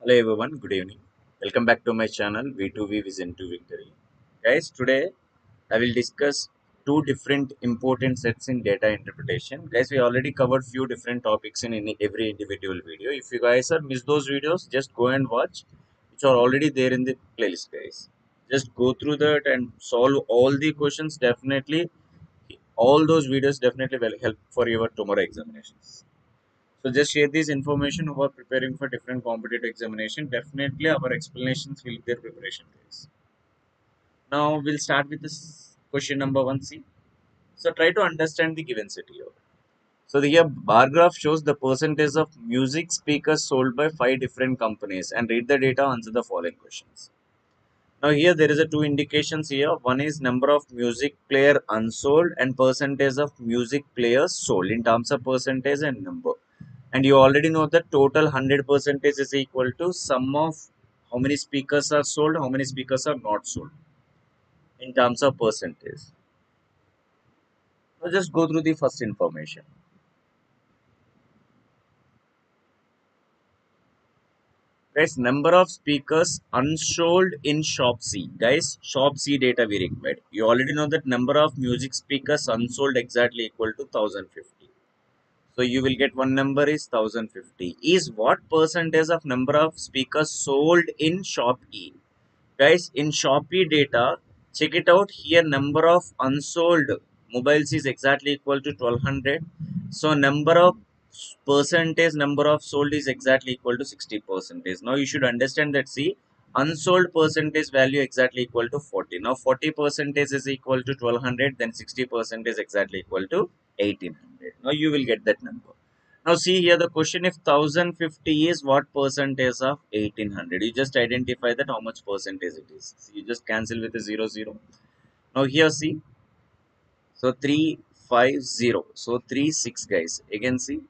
Hello everyone, good evening. Welcome back to my channel V2V Vision to Victory. Guys, today I will discuss two different important sets in data interpretation. Guys, we already covered few different topics in every individual video. If you guys have missed those videos, just go and watch, which are already there in the playlist, guys. Just go through that and solve all the questions. Definitely, all those videos definitely will help for your tomorrow examinations. So just share this information who are preparing for different competitive examination. Definitely our explanations will be their preparation guys. Now we'll start with this question number 1C. So try to understand the given scenario. So the here bar graph shows the percentage of music speakers sold by 5 different companies and read the data, answer the following questions. Now here there is a two indications here. One is number of music player unsold and percentage of music players sold in terms of percentage and number. And you already know that total 100% is equal to sum of how many speakers are sold, how many speakers are not sold in terms of percentage. So just go through the first information. Guys, number of speakers unsold in shop C. Guys, shop C data we required. You already know that number of music speakers unsold exactly equal to 1050. So you will get one number is 1050. Is what percentage of number of speakers sold in shop E? Guys, in Shopee data, check it out here. Number of unsold mobiles is exactly equal to 1200. So number of percentage number of sold is exactly equal to 60 percentage. Now you should understand that see unsold percentage value exactly equal to 40. Now 40 percentage is equal to 1200, then 60% is exactly equal to 1800. Now you will get that number. Now see here the question, if 1050 is what percentage of 1800? You just identify that how much percentage it is. So you just cancel with a 00. Now here see, so 350. So 36 guys. Again see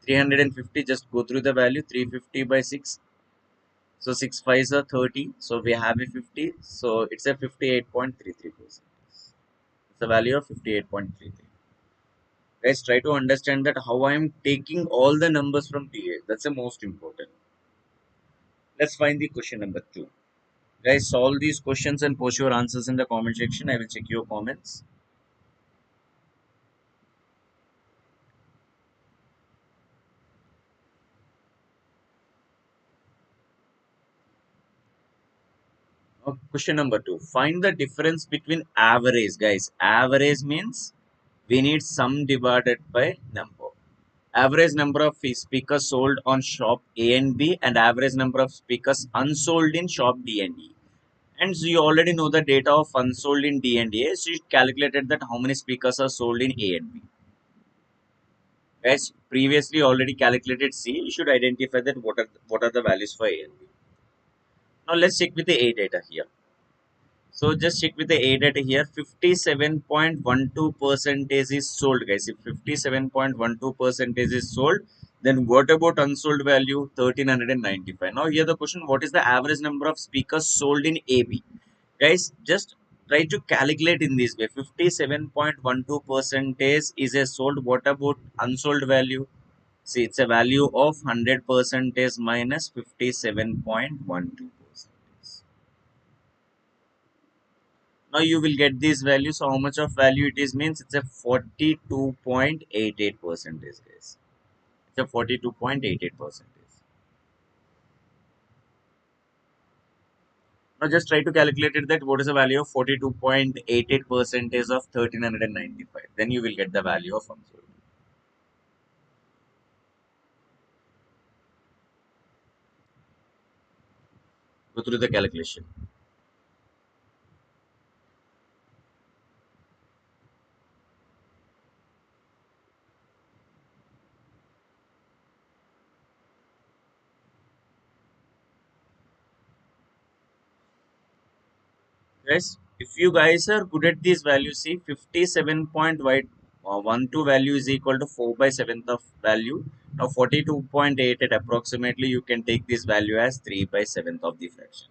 350, just go through the value 350 by 6. So 6 5s are 30. So we have a 50. So it's a 58.33%. It's a value of 58.33. Guys, try to understand that how I am taking all the numbers from TA. That's the most important. Let's find the question number 2. Guys, solve these questions and post your answers in the comment section. I will check your comments. Question number 2. Find the difference between average. Guys, average means we need sum divided by number. Average number of speakers sold on shop A and B and average number of speakers unsold in shop D and E. And so you already know the data of unsold in D and A. So you calculated that how many speakers are sold in A and B. Guys, previously already calculated C. You should identify that what are the values for A and B. Now let's check with the A data here. So just check with the A data here. 57.12% is sold, guys. If 57.12% is sold, then what about unsold value? 1395. Now here the question: what is the average number of speakers sold in AB? Guys, just try to calculate in this way. 57.12% is a sold. What about unsold value? See, it's a value of 100% minus 57.12%. Now you will get these values. So how much of value it is means it's a 42.88 percentage, guys. It's a 42.88 percentage. Now just try to calculate it that what is the value of 42.88 percentage of 1395. Then you will get the value of unsold. Go through the calculation. Guys, if you guys are good at these values, see 57.12 value is equal to 4 by 7th of value. Now 42.88 approximately you can take this value as 3 by 7th of the fraction.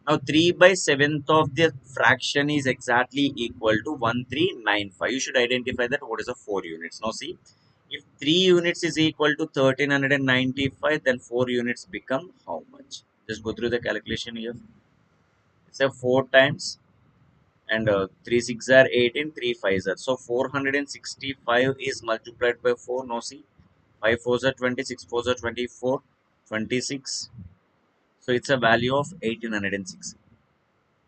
Now 3 by 7th of the fraction is exactly equal to 1395. You should identify that what is a 4 units. Now see, If 3 units is equal to 1395, then 4 units become how much? Just go through the calculation here. It's a 4 times and 3 6 are 18, 3 5 are. So 465 is multiplied by 4. No, see, 5 4s are 26, 4s are 24, 26. So it's a value of 1860.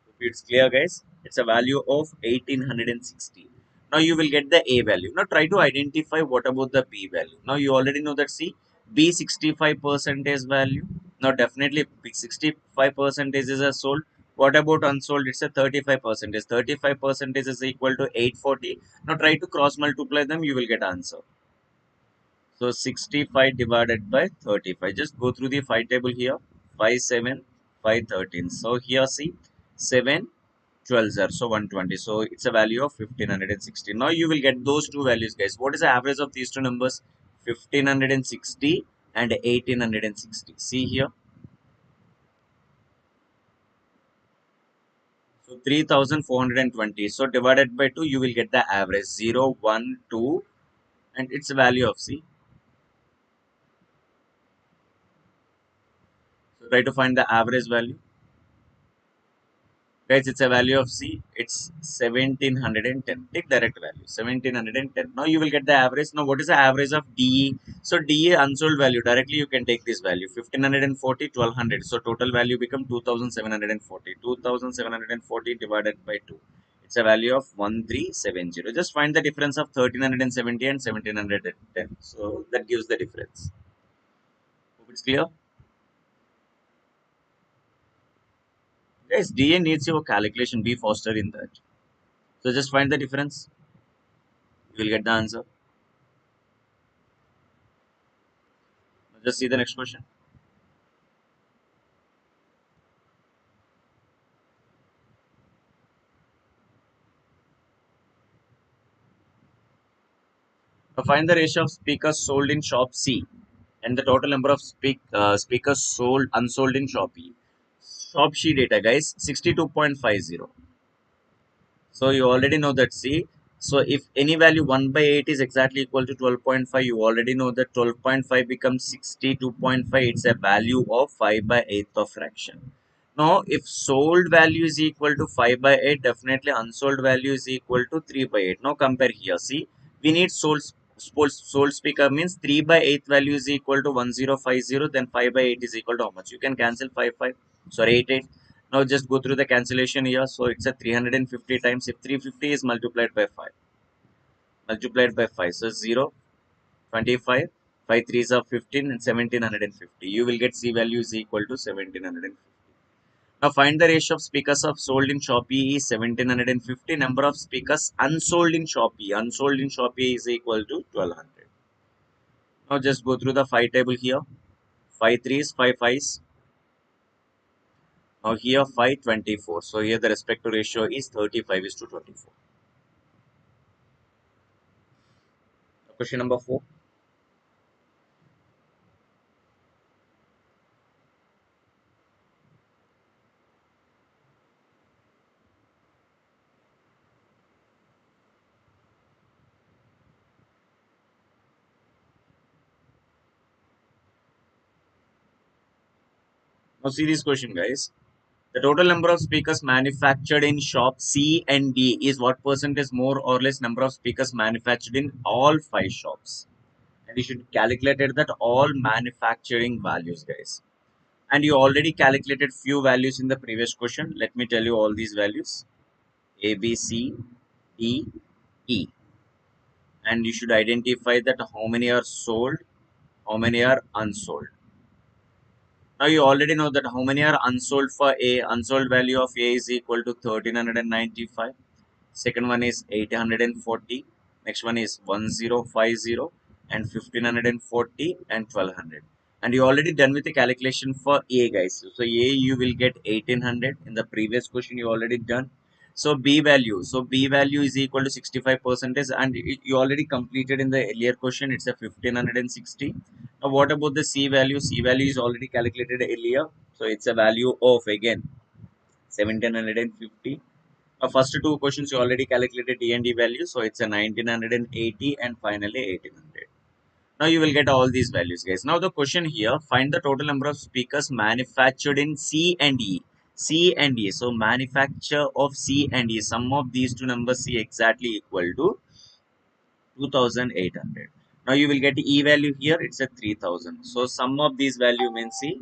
If it's clear, guys, it's a value of 1860. Now you will get the A value. Now try to identify what about the B value. Now you already know that, see, B 65 percentage value. Now definitely 65 percentage is a sold. What about unsold? It's a 35 percentage. 35 percentage is equal to 840. Now try to cross multiply them. You will get answer. So 65 divided by 35. Just go through the 5 table here. 5 7 5 13. So here see 7 12 are, so 120. So it's a value of 1560. Now you will get those two values, guys. What is the average of these two numbers? 1560 and 1860. See here. So 3420. So divided by 2, you will get the average 0, 1, 2, and it's a value of C. So try to find the average value. Guys, it's a value of C. It's 1710. Take direct value 1710. Now you will get the average. Now what is the average of DE? So DE unsold value. Directly you can take this value 1540, 1200. So total value become 2740. 2740 divided by 2. It's a value of 1370. Just find the difference of 1370 and 1710. So that gives the difference. Hope it's clear. Guys, DA needs your calculation. Be faster in that. So just find the difference. You will get the answer. Just see the next question. Now find the ratio of speakers sold in shop C and the total number of speakers sold unsold in shop E. Shop C data, guys, 62.50. So you already know that, see. So if any value 1 by 8 is exactly equal to 12.5, you already know that 12.5 becomes 62.5. It's a value of 5 by 8 of fraction. Now, if sold value is equal to 5 by 8, definitely unsold value is equal to 3 by 8. Now compare here. See, we need sold speaker means 3 by 8 value is equal to 1050. Then 5 by 8 is equal to how much? You can cancel 5 5. Sorry, 8 8. Now just go through the cancellation here. So it's a 350 times. If 350 is multiplied by 5. Multiplied by 5. So 0, 25. 5 3s are 15 and 1750. You will get C value is equal to 1750. Now find the ratio of speakers of sold in Shopee is 1750. Number of speakers unsold in Shopee. Unsold in Shopee is equal to 1200. Now just go through the 5 table here. 5 threes, 5 fives. Now here 524. So here the respective ratio is 35 is to 24. Question number 4. Now see this question, guys. The total number of speakers manufactured in shop C and D is what percent is more or less number of speakers manufactured in all 5 shops. And you should calculate it that all manufacturing values, guys. And you already calculated few values in the previous question. Let me tell you all these values. A, B, C, D, E. And you should identify that how many are sold, how many are unsold. Now you already know that how many are unsold for A. Unsold value of A is equal to 1395. Second one is 840. Next one is 1050 and 1540 and 1200. And you already done with the calculation for A, guys. So A you will get 1800. In the previous question you already done. So B value. So B value is equal to 65 percentage, and you already completed in the earlier question. It's a 1560. Now what about the C value? C value is already calculated earlier. So it's a value of again 1750. First two questions you already calculated D and D value. So it's a 1980 and finally 1800. Now you will get all these values, guys. Now the question here, find the total number of speakers manufactured in C and E. C and E. So manufacture of C and E. Sum of these two numbers C exactly equal to 2800. Now you will get E value here. It's a 3000. So sum of these value means C.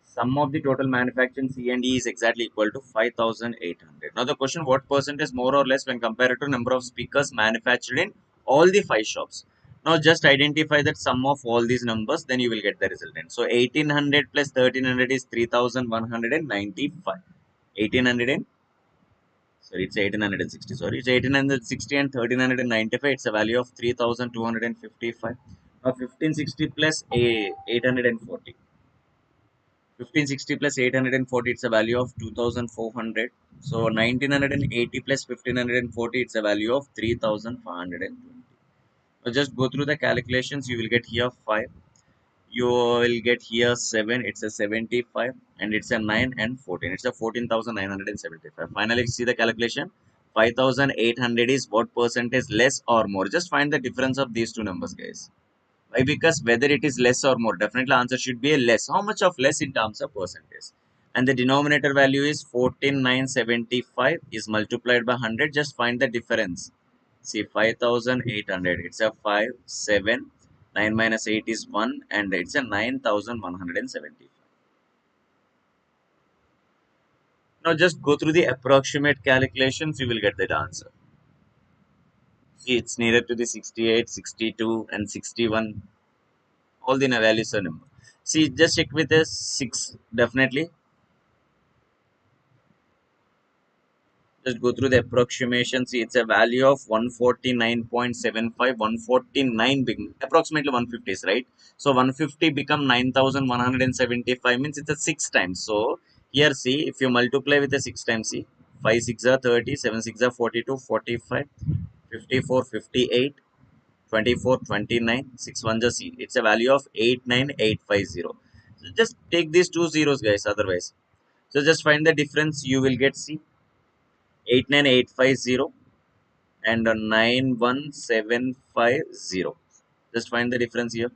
Sum of the total manufacturing C and E is exactly equal to 5800. Now the question, what percent is more or less when compared to number of speakers manufactured in all the 5 shops? Now just identify that sum of all these numbers, then you will get the resultant. So 1800 plus 1300 is 3195. 1800 and sorry, it's 1860. Sorry, it's 1860 and 1395. It's a value of 3255. Now 1560 plus 840. 1560 plus 840, it's a value of 2400. So 1980 plus 1540, it's a value of 3520. So just go through the calculations. You will get here 5. You will get here 7. It's a 75. And it's a 9 and 14. It's a 14,975. Finally, see the calculation. 5800 is what percentage less or more. Just find the difference of these two numbers, guys. Why? Because whether it is less or more, definitely answer should be a less. How much of less in terms of percentage? And the denominator value is 14975 is multiplied by 100. Just find the difference. See, 5800. It's a 5, 7. 9 minus 8 is 1, and it's a 9175. Now just go through the approximate calculations. You will get that answer. See, it's nearer to the 68, 62, and 61. All the values are number. See, just check with this 6 definitely. Just go through the approximation. See, it's a value of 149.75, 149 big, approximately 150 is right. So 150 become 9175 means it's a 6 times. So here see, if you multiply with the 6 times, see 5 6 are 30, 7 6 are 42, 45, 54, 58, 24, 29, 6 1 just see. It's a value of 89850. So just take these two zeros, guys, otherwise. So just find the difference. You will get, see, 89850 and 91750. Just find the difference here.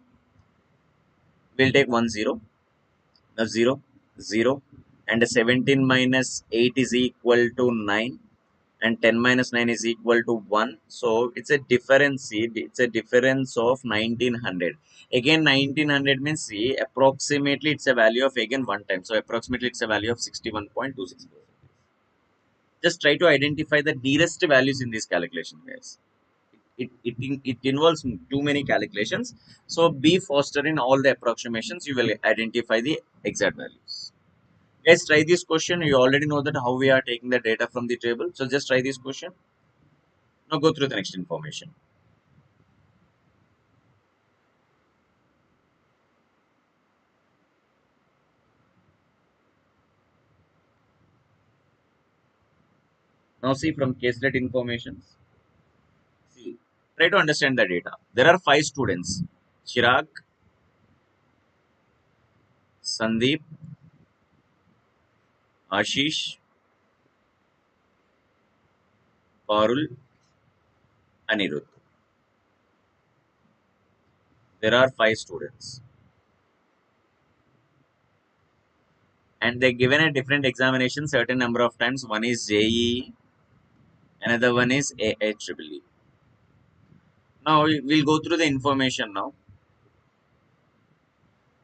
We'll take 1 0, a 0, 0, and 17 minus 8 is equal to 9, and 10 minus 9 is equal to 1. So it's a difference, see, it's a difference of 1900. Again, 1900 means, see, approximately it's a value of again 1 time. So approximately it's a value of 61.26. Just try to identify the nearest values in this calculation, guys. It involves too many calculations. So be faster in all the approximations. You will identify the exact values. Guys, try this question. You already know that how we are taking the data from the table. So just try this question. Now go through the next information. Now see from case let informations. See, try to understand the data. There are 5 students. Chirag, Sandeep, Ashish, Parul, Anirudh. There are 5 students. And they're given a different examination certain number of times. One is JEE, another one is AHEEE. Now we'll go through the information now.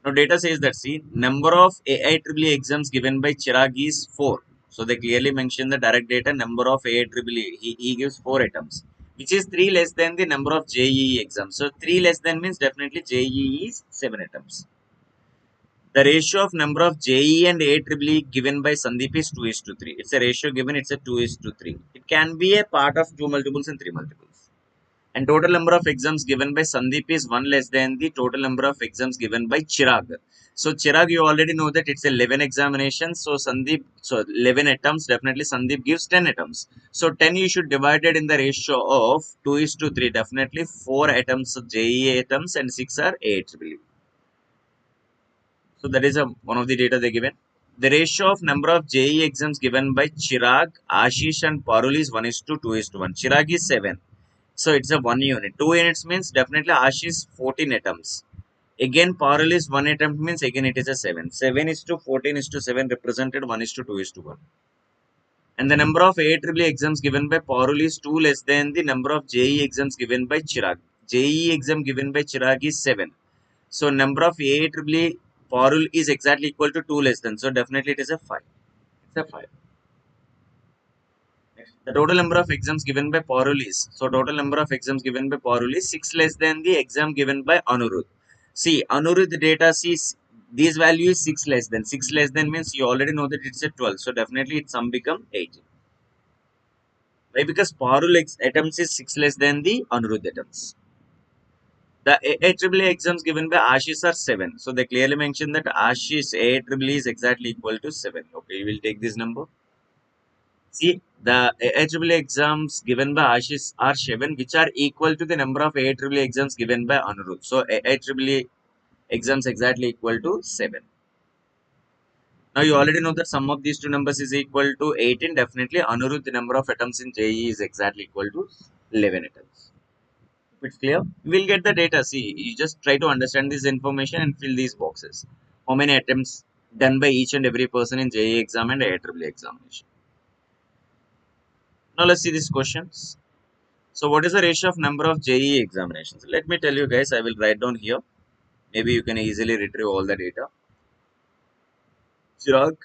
Now data says that, see, number of AIEEE exams given by Chirag is 4. So they clearly mention the direct data number of AIEEE. He gives 4 items, which is 3 less than the number of JEE exams. So 3 less than means definitely JEE is 7 items. The ratio of number of JEE and AIEEE given by Sandeep is 2 is to 3. It's a ratio given, it's a 2 is to 3. It can be a part of 2 multiples and 3 multiples. And total number of exams given by Sandeep is 1 less than the total number of exams given by Chirag. So Chirag, you already know that it's 11 examinations. So Sandeep, so 11 items, definitely Sandeep gives 10 items. So 10 you should divide it in the ratio of 2 is to 3. Definitely 4 items JEE items and 6 are AIEEE. So that is one of the data they given. The ratio of number of JEE exams given by Chirag, Ashish and Parul is 1 is to 2 is to 1. Chirag is 7. So it's a 1 unit. 2 units means definitely Ashish 14 atoms. Again, Parul is 1 attempt means again it is a 7. 7 is to 14 is to 7 represented 1 is to 2 is to 1. And the number of AEEE exams given by Parul is 2 less than the number of JE exams given by Chirag. JE exam given by Chirag is 7. So number of AEEE Parul is exactly equal to 2 less than. So definitely it is a 5. It's a 5. The total number of exams given by Parul is, so total number of exams given by Parul is 6 less than the exam given by Anuruddh. See, Anuruddh data sees these values 6 less than. 6 less than means you already know that it's a 12. So definitely its sum become 18. Why? Because Parul attempts is 6 less than the Anuruddh attempts. The AEEE exams given by Ashish are 7. So they clearly mention that Ashish AEEE is exactly equal to 7. Okay, you will take this number. See, the AEEE exams given by Ashish are 7, which are equal to the number of AEEE exams given by Anuruddh. So, AEEE exams exactly equal to 7. Now, you already know that sum of these two numbers is equal to 18. Definitely, Anuruddh, the number of attempts in JE is exactly equal to 11 attempts. If it's clear, we will get the data. See, you just try to understand this information and fill these boxes. How many attempts done by each and every person in JE exam and AEEE examination. Now, let's see these questions. So what is the ratio of number of JEE examinations? Let me tell you guys, I will write down here. Maybe you can easily retrieve all the data. Chirag,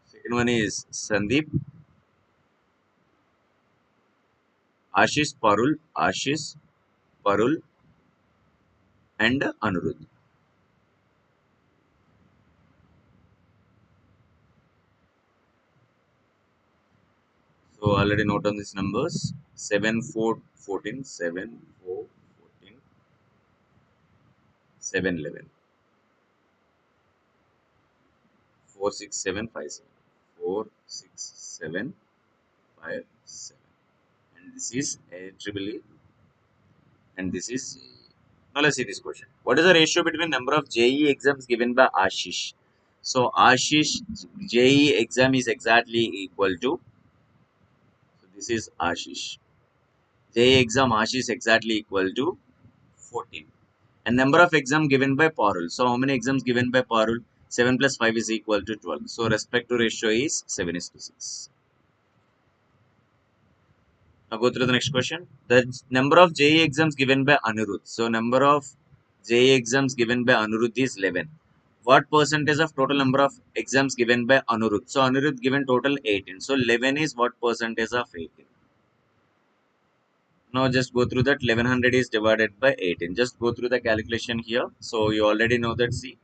second one is Sandeep, Ashish, Parul and Anuruddh. So already note on these numbers. 7, 4, 14, 7, 4, 14, 7, 11, 4, 6, 7, 5, 7. 4, 6, 7, 5, 7. And this is a triple E and this is JEE. Now let's see this question. What is the ratio between number of JEE exams given by Ashish? So Ashish JEE exam is exactly equal to, so this is Ashish. JEE exam Ashish exactly equal to 14. And number of exam given by Parul. So how many exams given by Parul? 7 plus 5 is equal to 12. So respect to ratio is 7 is to 6. Now go through the next question. The number of JEE exams given by Anirudh. So number of JEE exams given by Anirudh is 11. What percentage of total number of exams given by Anirudh? So Anirudh given total 18. So 11 is what percentage of 18? Now just go through that. 1100 is divided by 18. Just go through the calculation here. So you already know that, see,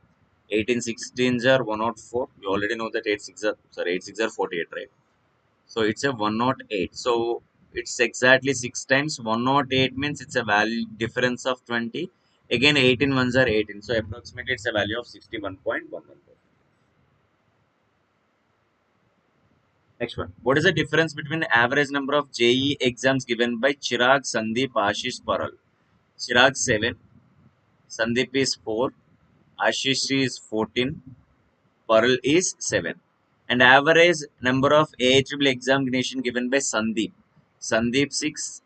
18 16s are 104. You already know that 8 6 are, sorry, 8 6 are 48, right? So it's a 108. So it's exactly 6 times 108 means it's a value difference of 20. Again 18 ones are 18. So approximately it's a value of 61.11. Next one. What is the difference between the average number of JE exams given by Chirag, Sandeep, Ashish, Paral? Chirag 7, Sandeep is 4, Ashish is 14, Paral is 7. And average number of AHL examination given by Sandeep. Sandeep 6,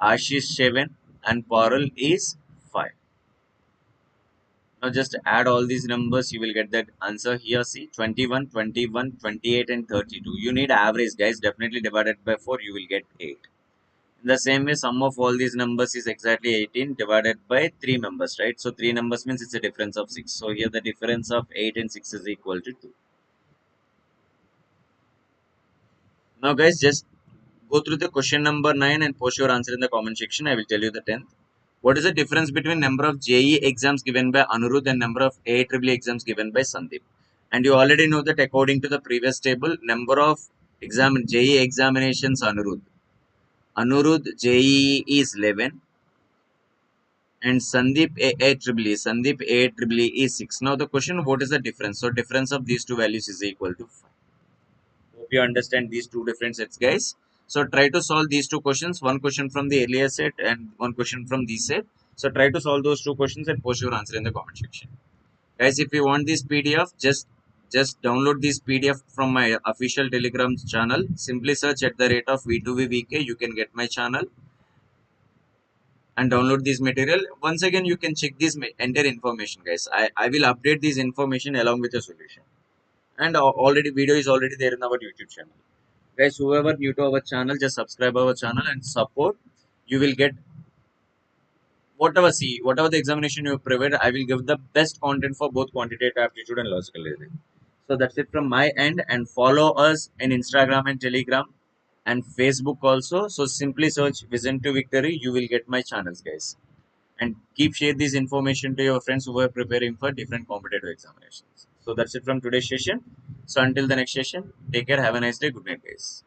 Ashish 7 and Parul is 5. Now just add all these numbers, you will get that answer here. See, 21, 21, 28 and 32. You need average, guys. Definitely divided by 4, you will get 8. In the same way, sum of all these numbers is exactly 18 divided by 3 members, right? So 3 numbers means it's a difference of 6. So here the difference of 8 and 6 is equal to 2. Now guys, just go through the question number 9 and post your answer in the comment section. I will tell you the 10th. What is the difference between number of JE exams given by Anuruddh and number of AEEE exams given by Sandeep? And you already know that according to the previous table, number of JE examinations Anuruddh. Anuruddh JE is 11 and Sandeep AEEE is 6. Now the question, what is the difference? So difference of these two values is equal to 5. Hope you understand these two different sets, guys. So try to solve these two questions. One question from the earlier set and one question from this set. So try to solve those two questions and post your answer in the comment section. Guys, if you want this PDF, just Just download this PDF from my official Telegram channel. Simply search at the rate of V2VVK. You can get my channel and download this material. Once again, you can check this entire information, guys. I will update this information along with the solution. And already video is already there in our YouTube channel. Guys, whoever new to our channel, just subscribe our channel and support. You will get whatever the examination you provide, I will give the best content for both quantitative aptitude and logical reasoning. So that's it from my end, and follow us in Instagram and Telegram and Facebook also. So simply search Vision to Victory, you will get my channels, guys. And keep share this information to your friends who are preparing for different competitive examinations. So that's it from today's session. So until the next session, take care, have a nice day, good night, guys.